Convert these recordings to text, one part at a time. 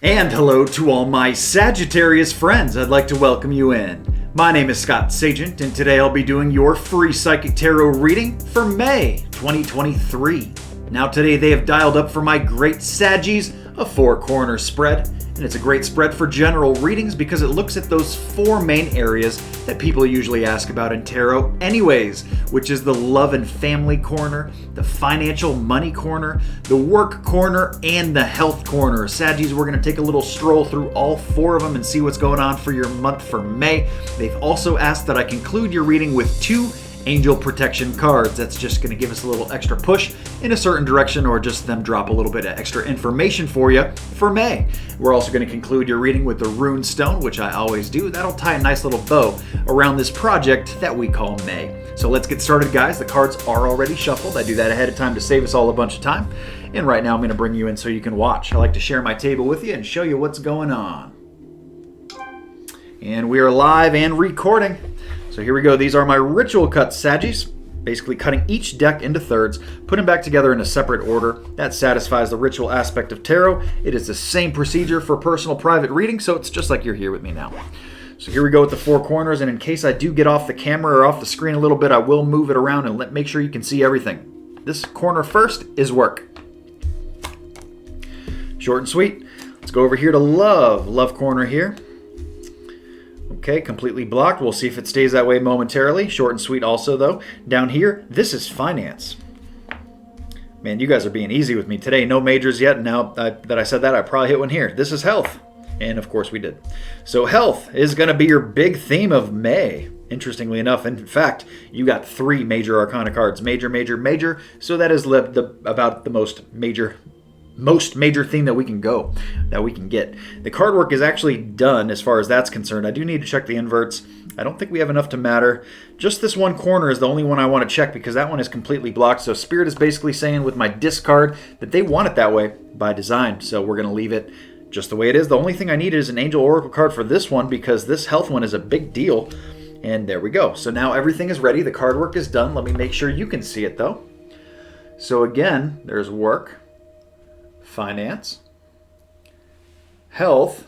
And hello to all my Sagittarius friends. I'd like to welcome you in. My name is Scott Sagent, and today I'll be doing your free Psychic Tarot reading for May 2023. Now today they have dialed up for my great Saggies a 4-corner spread, and it's a great spread for general readings because it looks at those 4 main areas that people usually ask about in tarot anyways, which is the love and family corner, the financial money corner, the work corner, and the health corner. Saggies, we're going to take a little stroll through all 4 of them and see what's going on for your month for May. They've also asked that I conclude your reading with 2 angel protection cards. That's just going to give us a little extra push in a certain direction, or just them drop a little bit of extra information for you for May. We're also going to conclude your reading with the rune stone, which I always do. That'll tie a nice little bow around this project that we call May. So let's get started, guys. The cards are already shuffled. I do that ahead of time to save us all a bunch of time. And right now I'm going to bring you in so you can watch. I like to share my table with you and show you what's going on. And we are live and recording. So here we go. These are my ritual cut Saggies, basically cutting each deck into thirds, put them back together in a separate order. That satisfies the ritual aspect of tarot. It is the same procedure for personal private reading, so it's just like you're here with me now. So here we go with the 4 corners, and in case I do get off the camera or off the screen a little bit, I will move it around and make sure you can see everything. This corner first is work. Short and sweet. Let's go over here to love corner here. Okay, completely blocked. We'll see if it stays that way momentarily. Short and sweet also, though. Down here, this is finance. Man, you guys are being easy with me today. No majors yet. Now that I said that, I probably hit one here. This is health. And of course we did. So health is going to be your big theme of May. Interestingly enough, in fact, you got 3 major arcana cards. Major, major, major. So that is about the most major theme that we can get. The card work is actually done as far as that's concerned. I do need to check the inverts. I don't think we have enough to matter. Just this one corner is the only one I want to check because that one is completely blocked. So Spirit is basically saying with my discard that they want it that way by design. So we're going to leave it just the way it is. The only thing I need is an Angel Oracle card for this one because this health one is a big deal. And there we go. So now everything is ready. The card work is done. Let me make sure you can see it though. So again, there's work, finance, health,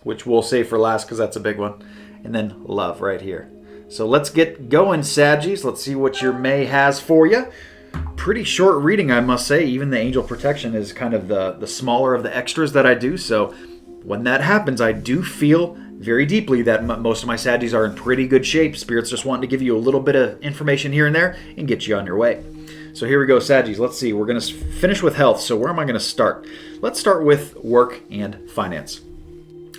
which we'll save for last because that's a big one, and then love right here. So let's get going, Saggies. Let's see what your May has for you. Pretty short reading, I must say. Even the angel protection is kind of the smaller of the extras that I do. So when that happens, I do feel very deeply that most of my Saggies are in pretty good shape. Spirit's just wanting to give you a little bit of information here and there and get you on your way. So here we go, Saggies. Let's see. We're going to finish with health. So where am I going to start? Let's start with work and finance.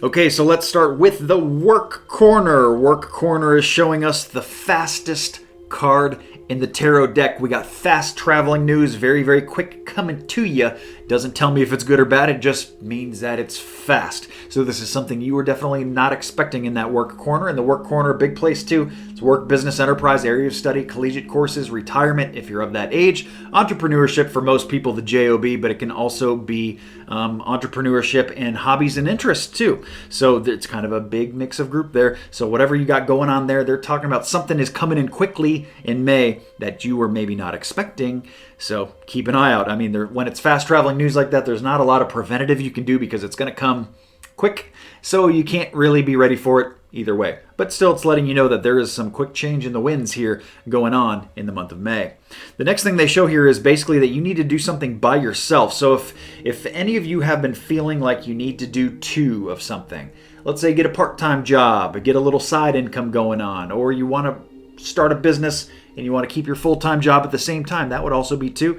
Okay, so let's start with the work corner. Work corner is showing us the fastest card in the tarot deck. We got fast traveling news, very, very quick coming to you. Doesn't tell me if it's good or bad. It just means that it's fast. So this is something you were definitely not expecting in that work corner. And the work corner, a big place too. It's work, business, enterprise, area of study, collegiate courses, retirement if you're of that age, entrepreneurship for most people, the JOB, but it can also be entrepreneurship and hobbies and interests too. So it's kind of a big mix of group there. So whatever you got going on there, they're talking about something is coming in quickly in May that you were maybe not expecting. So keep an eye out. I mean, when it's fast traveling news like that, there's not a lot of preventative you can do because it's going to come quick. So you can't really be ready for it either way. But still, it's letting you know that there is some quick change in the winds here going on in the month of May. The next thing they show here is basically that you need to do something by yourself. So if any of you have been feeling like you need to do 2 of something, let's say get a part-time job, get a little side income going on, or you want to start a business and you want to keep your full-time job at the same time, that would also be 2.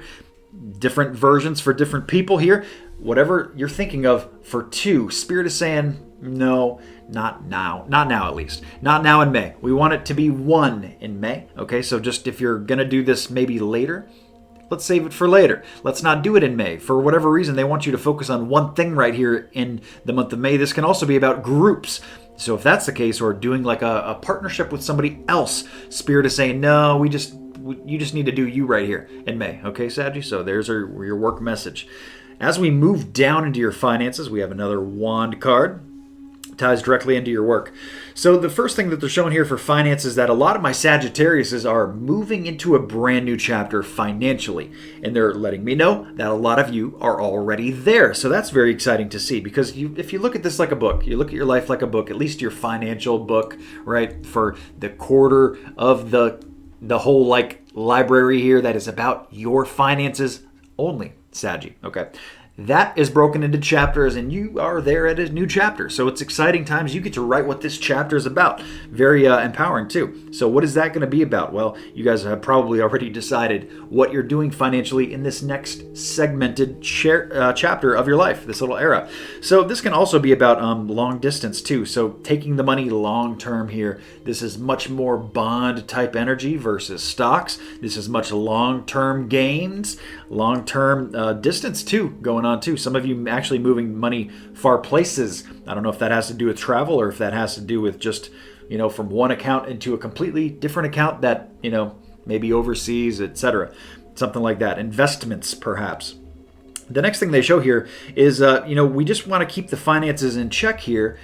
Different versions for different people here. Whatever you're thinking of for 2, Spirit is saying, no, not now. Not now, at least. Not now in May. We want it to be 1 in May. Okay, so just if you're going to do this maybe later, let's save it for later. Let's not do it in May. For whatever reason, they want you to focus on one thing right here in the month of May. This can also be about groups. So if that's the case, or doing like a partnership with somebody else, Spirit is saying, no, you just need to do you right here in May. Okay, Saggy? So there's your work message. As we move down into your finances, we have another wand card. ties directly into your work. So the first thing that they're showing here for finance is that a lot of my Sagittariuses are moving into a brand new chapter financially. And they're letting me know that a lot of you are already there. So that's very exciting to see, because if you look at this like a book, you look at your life like a book, at least your financial book, right? For the quarter of the whole like library here that is about your finances only, Saggy. Okay. That is broken into chapters, and you are there at a new chapter. So it's exciting times. You get to write what this chapter is about. Very empowering, too. So what is that going to be about? Well, you guys have probably already decided what you're doing financially in this next segmented chapter of your life, this little era. So this can also be about long distance, too. So taking the money long term here. This is much more bond type energy versus stocks. This is much long-term gains, long-term distance, too, going on too. Some of you actually moving money far places. I don't know if that has to do with travel or if that has to do with just, from one account into a completely different account that, maybe overseas, etc. Something like that. Investments, perhaps. The next thing they show here is, we just want to keep the finances in check here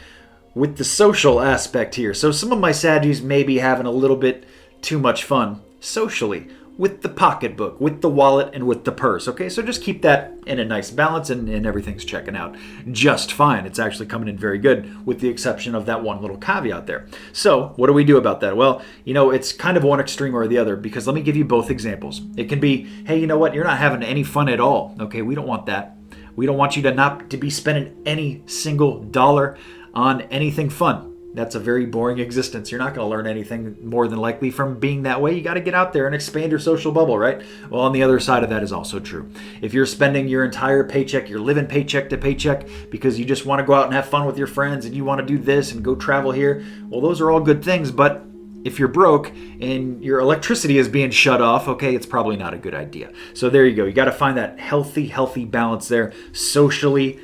with the social aspect here. So some of my Saggies may be having a little bit too much fun socially, with the pocketbook, with the wallet, and with the purse. Okay, so just keep that in a nice balance, and everything's checking out just fine. It's actually coming in very good, with the exception of that one little caveat there. So what do we do about that? Well, it's kind of one extreme or the other, because let me give you both examples. It can be, hey, you know what? You're not having any fun at all. Okay, we don't want that. We don't want you to not to be spending any single dollar on anything fun. That's a very boring existence. You're not going to learn anything more than likely from being that way. You got to get out there and expand your social bubble, right? Well, on the other side of that is also true. If you're spending your entire paycheck, you're living paycheck to paycheck because you just want to go out and have fun with your friends and you want to do this and go travel here, well, those are all good things. But if you're broke and your electricity is being shut off, okay, it's probably not a good idea. So there you go. You got to find that healthy balance there socially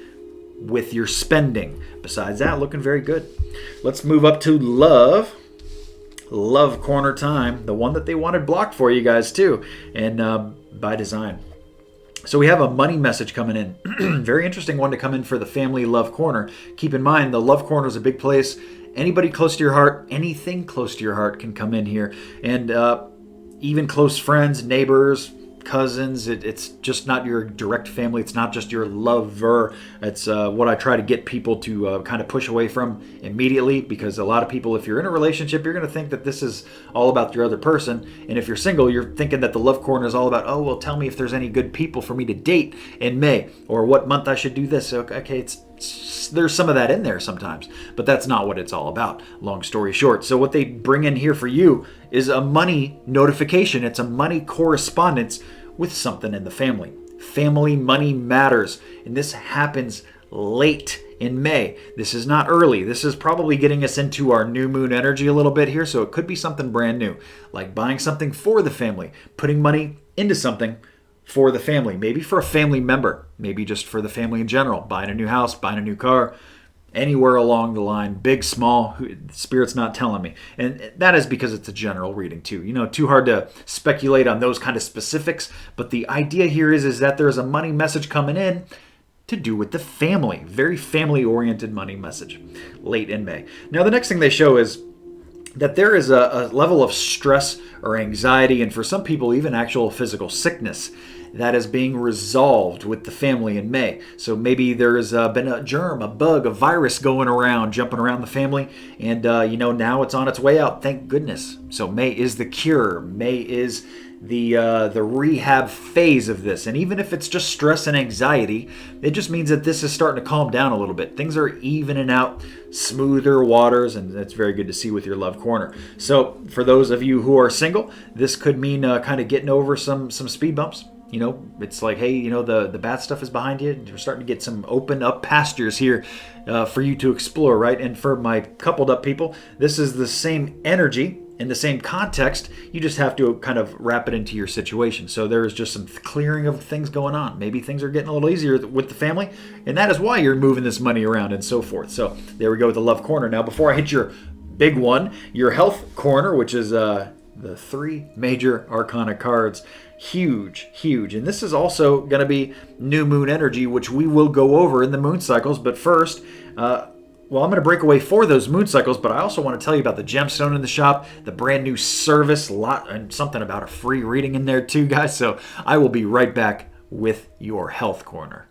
with your spending. Besides that, looking very good. Let's move up to love. Love corner time. The one that they wanted blocked for you guys too. And by design. So we have a money message coming in. Very interesting one to come in for the family love corner. Keep in mind, the love corner is a big place. Anybody close to your heart, anything close to your heart can come in here. And even close friends, neighbors, cousins, it's just not your direct family. It's not just your lover. It's what I try to get people to kind of push away from immediately, because a lot of people, if you're in a relationship, you're going to think that this is all about your other person. And if you're single, you're thinking that the love corner is all about, oh, well, tell me if there's any good people for me to date in May, or what month I should do this. Okay, there's some of that in there sometimes, but that's not what it's all about, long story short. So what they bring in here for you is a money notification. It's a money correspondence with something in the family. Family money matters, and this happens late in May. This is not early. This is probably getting us into our new moon energy a little bit here, so it could be something brand new, like buying something for the family, putting money into something for the family, maybe for a family member, maybe just for the family in general, buying a new house, buying a new car, anywhere along the line, big, small, Spirit's not telling me. And that is because it's a general reading too. Too hard to speculate on those kind of specifics, but the idea here is that there's a money message coming in to do with the family. Very family-oriented money message late in May. Now, the next thing they show is that there is a level of stress or anxiety, and for some people, even actual physical sickness, that is being resolved with the family in May. So maybe there's been a germ, a bug, a virus going around, jumping around the family, and now it's on its way out. Thank goodness. So May is the cure. May is the rehab phase of this. And even if it's just stress and anxiety, it just means that this is starting to calm down a little bit. Things are evening out, smoother waters, and that's very good to see with your love corner. So for those of you who are single, this could mean kind of getting over some speed bumps. It's like, hey, the bad stuff is behind you. You're starting to get some open up pastures here for you to explore, right? And for my coupled up people, this is the same energy in the same context. You just have to kind of wrap it into your situation. So there is just some clearing of things going on. Maybe things are getting a little easier with the family, and that is why you're moving this money around and so forth. So there we go with the love corner. Now, before I hit your big one, your health corner, which is the 3 major arcana cards. Huge. And this is also going to be new moon energy, which we will go over in the moon cycles. But first, Well, I'm going to break away for those moon cycles, but I also want to tell you about the gemstone in the shop, the brand new service, and something about a free reading in there too, guys. So I will be right back with your health corner.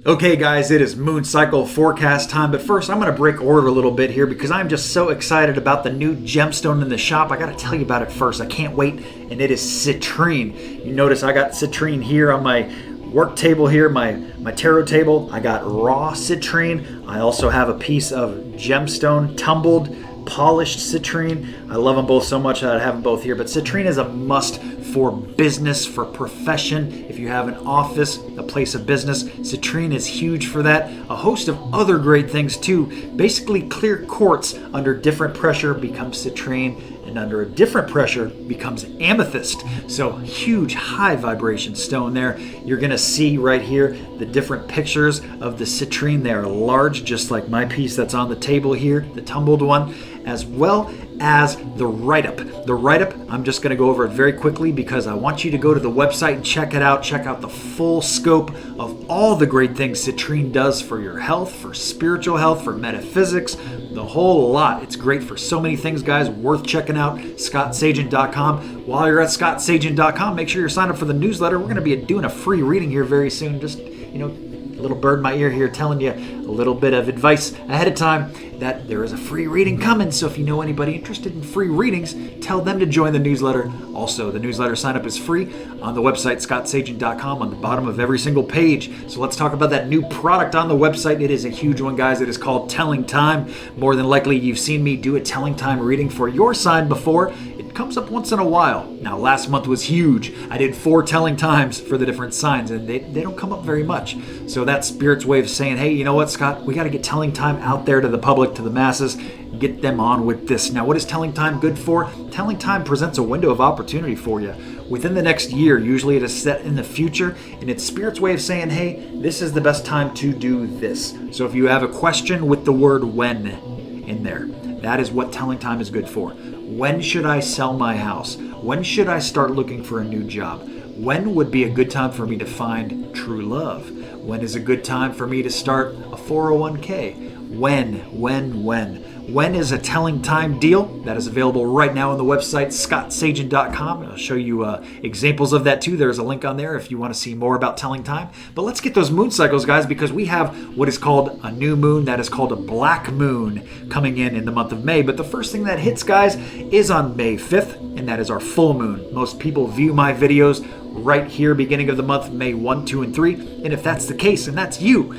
Okay, guys, it is moon cycle forecast time, but first I'm going to break order a little bit here because I'm just so excited about the new gemstone in the shop. I got to tell you about it first. I can't wait, and it is citrine. You notice I got citrine here on my work table here, my tarot table. I got raw citrine. I also have a piece of gemstone tumbled polished citrine. I love them both so much that I have them both here, but citrine is a must for business, for profession. If you have an office, a place of business, citrine is huge for that. A host of other great things too. Basically, clear quartz under different pressure becomes citrine, and under a different pressure becomes amethyst. So huge high vibration stone there. You're going to see right here the different pictures of the citrine. They are large, just like my piece that's on the table here, the tumbled one, as well as the write-up. The write-up, I'm just going to go over it very quickly because I want you to go to the website and check it out. Check out the full scope of all the great things citrine does for your health, for spiritual health, for metaphysics, the whole lot. It's great for so many things, guys. Worth checking out. ScottSagent.com. While you're at ScottSagent.com, make sure you're signed up for the newsletter. We're going to be doing a free reading here very soon. Just, a little bird in my ear here telling you a little bit of advice ahead of time that there is a free reading coming. So if you know anybody interested in free readings, tell them to join the newsletter. Also, the newsletter sign up is free on the website, ScottSagent.com, on the bottom of every single page. So let's talk about that new product on the website. It is a huge one, guys. It is called Telling Time. More than likely, you've seen me do a Telling Time reading for your sign before. It comes up once in a while. Now, last month was huge. I did 4 telling times for the different signs, and they don't come up very much. So that's Spirit's way of saying, hey, you know what, Scott? We got to get telling time out there to the public, to the masses, get them on with this. Now, what is telling time good for? Telling time presents a window of opportunity for you. Within the next year, usually it is set in the future, and it's Spirit's way of saying, hey, this is the best time to do this. So if you have a question with the word when in there, that is what telling time is good for. When should I sell my house? When should I start looking for a new job? When would be a good time for me to find true love? When is a good time for me to start a 401k? When is a telling time deal? That is available right now on the website, ScottSagent.com. I'll show you examples of that too. There's a link on there if you want to see more about telling time. But let's get those moon cycles, guys, because we have what is called a new moon. That is called a black moon coming in the month of May. But the first thing that hits, guys, is on May 5th, and that is our full moon. Most people view my videos right here, beginning of the month, May 1, 2, and 3. And if that's the case, and that's you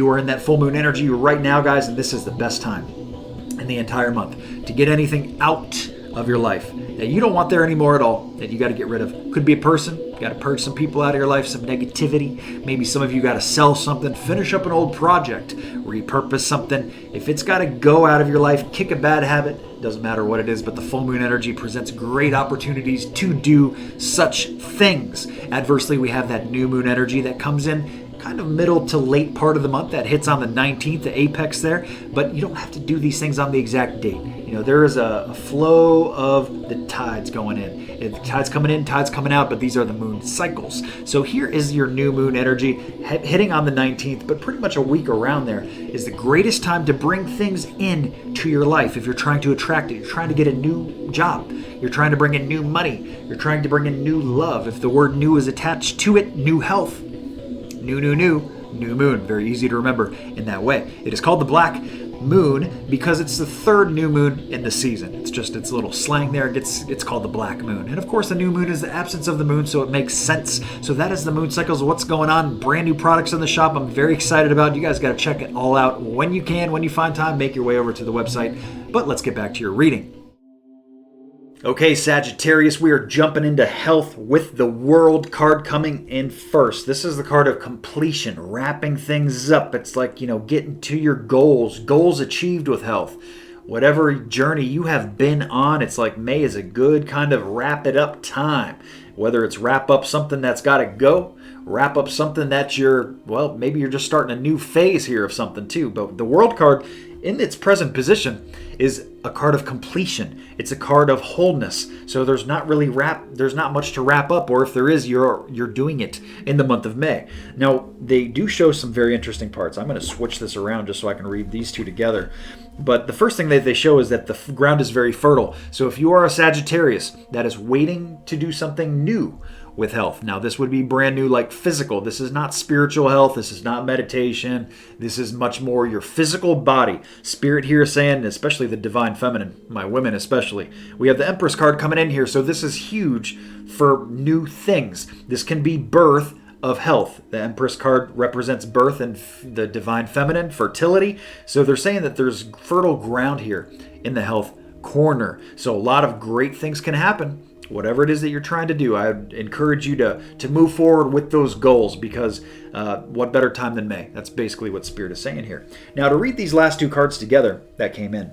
are in that full moon energy right now, guys, and this is the best time in the entire month to get anything out of your life that you don't want there anymore at all, that you got to get rid of. Could be a person. You got to purge some people out of your life, some negativity. Maybe some of you got to sell something, finish up an old project, repurpose something. If it's got to go out of your life, kick a bad habit, doesn't matter what it is, but the full moon energy presents great opportunities to do such things. Adversely, we have that new moon energy that comes in kind of middle to late part of the month. That hits on the 19th, the apex there, but you don't have to do these things on the exact date. There is a flow of the tides going in. The tides coming in, tides coming out, but these are the moon cycles. So here is your new moon energy hitting on the 19th, but pretty much a week around there is the greatest time to bring things in to your life. If you're trying to attract it, you're trying to get a new job, you're trying to bring in new money, you're trying to bring in new love. If the word new is attached to it, new health. New moon. Very easy to remember in that way. It is called the black moon because it's the third new moon in the season. It's a little slang there. It's called the black moon. And of course, the new moon is the absence of the moon, so it makes sense. So that is the moon cycles of what's going on. Brand new products in the shop I'm very excited about. You guys got to check it all out when you can, when you find time. Make your way over to the website. But let's get back to your reading. Okay, Sagittarius, we are jumping into health with the World card coming in first. This is the card of completion, wrapping things up. It's like, getting to your goals achieved with health. Whatever journey you have been on, it's like May is a good kind of wrap it up time. Whether it's wrap up something that's got to go, wrap up something that maybe you're just starting a new phase here of something too. But the World card in its present position is a card of completion. It's a card of wholeness. So there's not much to wrap up, or if there is, you're doing it in the month of May. Now, they do show some very interesting parts. I'm going to switch this around just so I can read these two together. But the first thing that they show is that the ground is very fertile. So if you are a Sagittarius that is waiting to do something new with health. Now, this would be brand new, like physical. This is not spiritual health. This is not meditation. This is much more your physical body. Spirit here is saying, especially the divine feminine, my women especially. We have the Empress card coming in here. So this is huge for new things. This can be birth of health. The Empress card represents birth and the divine feminine, fertility. So they're saying that there's fertile ground here in the health corner. So a lot of great things can happen. Whatever it is that you're trying to do, I would encourage you to move forward with those goals, because what better time than May? That's basically what Spirit is saying here. Now, to read these last two cards together that came in,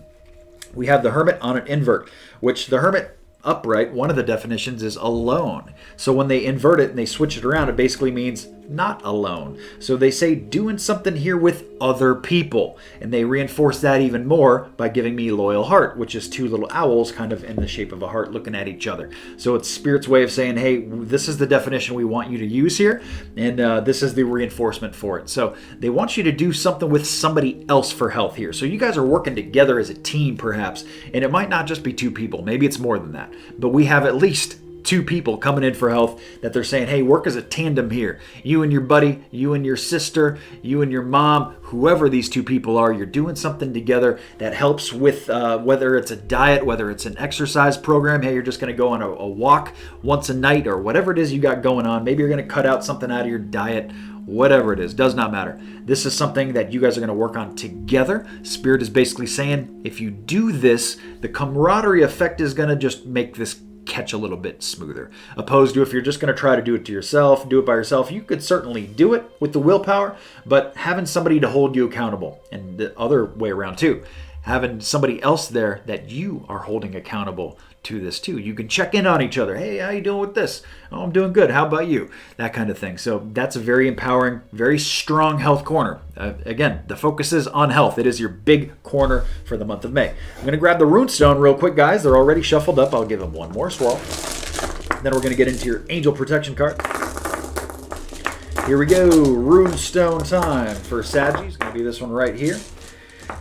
we have the Hermit on an invert, which the Hermit upright, one of the definitions is alone. So when they invert it and they switch it around, it basically means not alone. So they say doing something here with other people. And they reinforce that even more by giving me loyal heart, which is two little owls kind of in the shape of a heart looking at each other. So it's Spirit's way of saying, hey, this is the definition we want you to use here. And this is the reinforcement for it. So they want you to do something with somebody else for health here. So you guys are working together as a team perhaps. And it might not just be two people. Maybe it's more than that. But we have at least two people coming in for health that they're saying, hey, work as a tandem here. You and your buddy, you and your sister, you and your mom, whoever these two people are, you're doing something together that helps with whether it's a diet, whether it's an exercise program. Hey, you're just going to go on a walk once a night, or whatever it is you got going on. Maybe you're going to cut out something out of your diet. Whatever it is, does not matter. This is something that you guys are going to work on together. Spirit is basically saying, if you do this, the camaraderie effect is going to just make this catch a little bit smoother. Opposed to if you're just going to try to do it to yourself, do it by yourself, you could certainly do it with the willpower, but having somebody to hold you accountable, and the other way around too, having somebody else there that you are holding accountable to this too. You can check in on each other. Hey, how you doing with this? Oh, I'm doing good. How about you? That kind of thing. So that's a very empowering, very strong health corner. Again, the focus is on health. It is your big corner for the month of May. I'm going to grab the runestone real quick, guys. They're already shuffled up. I'll give them one more swirl. Then we're going to get into your angel protection card. Here we go. Runestone time for Saggy. It's going to be this one right here.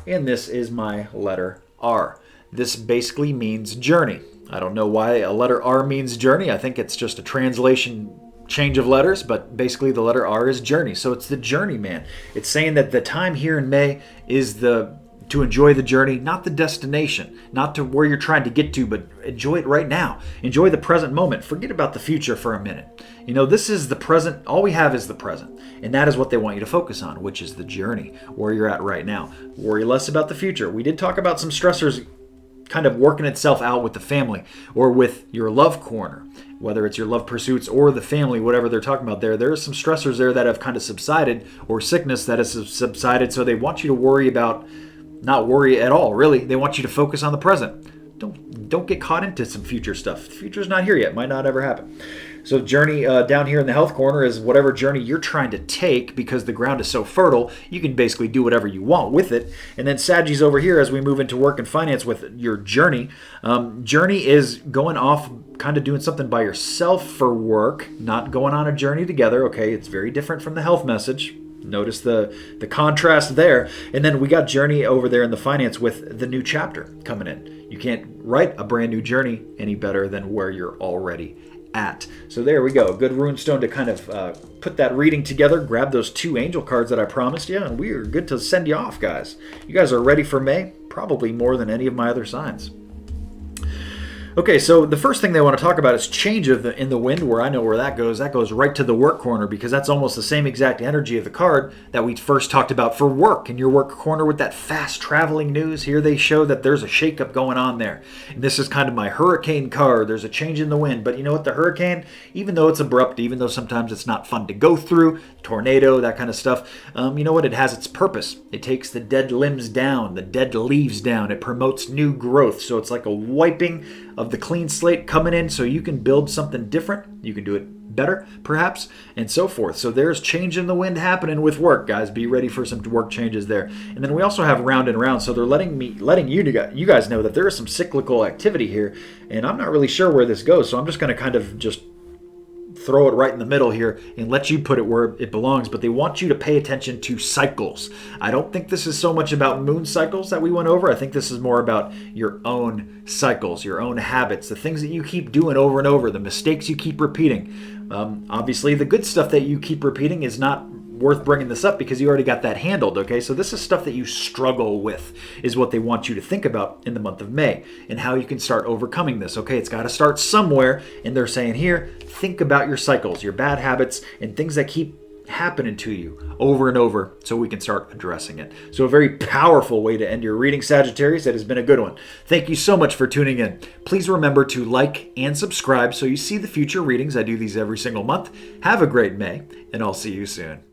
And this is my letter R. This basically means journey. I don't know why a letter R means journey. I think it's just a translation change of letters, but basically the letter R is journey. So it's the journey, man. It's saying that the time here in May is to enjoy the journey, not the destination, not to where you're trying to get to, but enjoy it right now. Enjoy the present moment. Forget about the future for a minute. You know, this is the present. All we have is the present. And that is what they want you to focus on, which is the journey, where you're at right now. Worry less about the future. We did talk about some stressors kind of working itself out with the family or with your love corner, whether it's your love pursuits or the family, whatever they're talking about there. There are some stressors there that have kind of subsided, or sickness that has subsided. So they want you to worry about, not worry at all, really. They want you to focus on the present. Don't get caught into some future stuff. The future's not here yet. Might not ever happen. So journey down here in the health corner is whatever journey you're trying to take, because the ground is so fertile, you can basically do whatever you want with it. And then Saggy's over here as we move into work and finance with your journey. Journey is going off, kind of doing something by yourself for work, not going on a journey together. Okay, it's very different from the health message. Notice the contrast there. And then we got journey over there in the finance with the new chapter coming in. You can't write a brand new journey any better than where you're already at. So there we go. Good runestone to kind of put that reading together. Grab those two angel cards that I promised you, and we are good to send you off, guys. You guys are ready for May? Probably more than any of my other signs. Okay, so the first thing they want to talk about is change in the wind, where I know where that goes. That goes right to the work corner, because that's almost the same exact energy of the card that we first talked about for work. In your work corner with that fast traveling news, here they show that there's a shakeup going on there. And this is kind of my hurricane card. There's a change in the wind. But you know what? The hurricane, even though it's abrupt, even though sometimes it's not fun to go through, tornado, that kind of stuff, you know what? It has its purpose. It takes the dead limbs down, the dead leaves down. It promotes new growth. So it's like a wiping of of the clean slate coming in so you can build something different. You can do it better, perhaps, and so forth. So there's change in the wind happening with work, guys. Be ready for some work changes there. And then we also have round and round. So they're letting you guys know that there is some cyclical activity here, and I'm not really sure where this goes. So I'm just going to kind of just throw it right in the middle here and let you put it where it belongs. But they want you to pay attention to cycles. I don't think this is so much about moon cycles that we went over. I think this is more about your own cycles, your own habits, the things that you keep doing over and over, the mistakes you keep repeating. Obviously, the good stuff that you keep repeating is not worth bringing this up because you already got that handled, okay? So this is stuff that you struggle with is what they want you to think about in the month of May and how you can start overcoming this, okay? It's got to start somewhere, and they're saying here, think about your cycles, your bad habits, and things that keep happening to you over and over so we can start addressing it. So a very powerful way to end your reading, Sagittarius. It has been a good one. Thank you so much for tuning in. Please remember to like and subscribe so you see the future readings. I do these every single month. Have a great May, and I'll see you soon.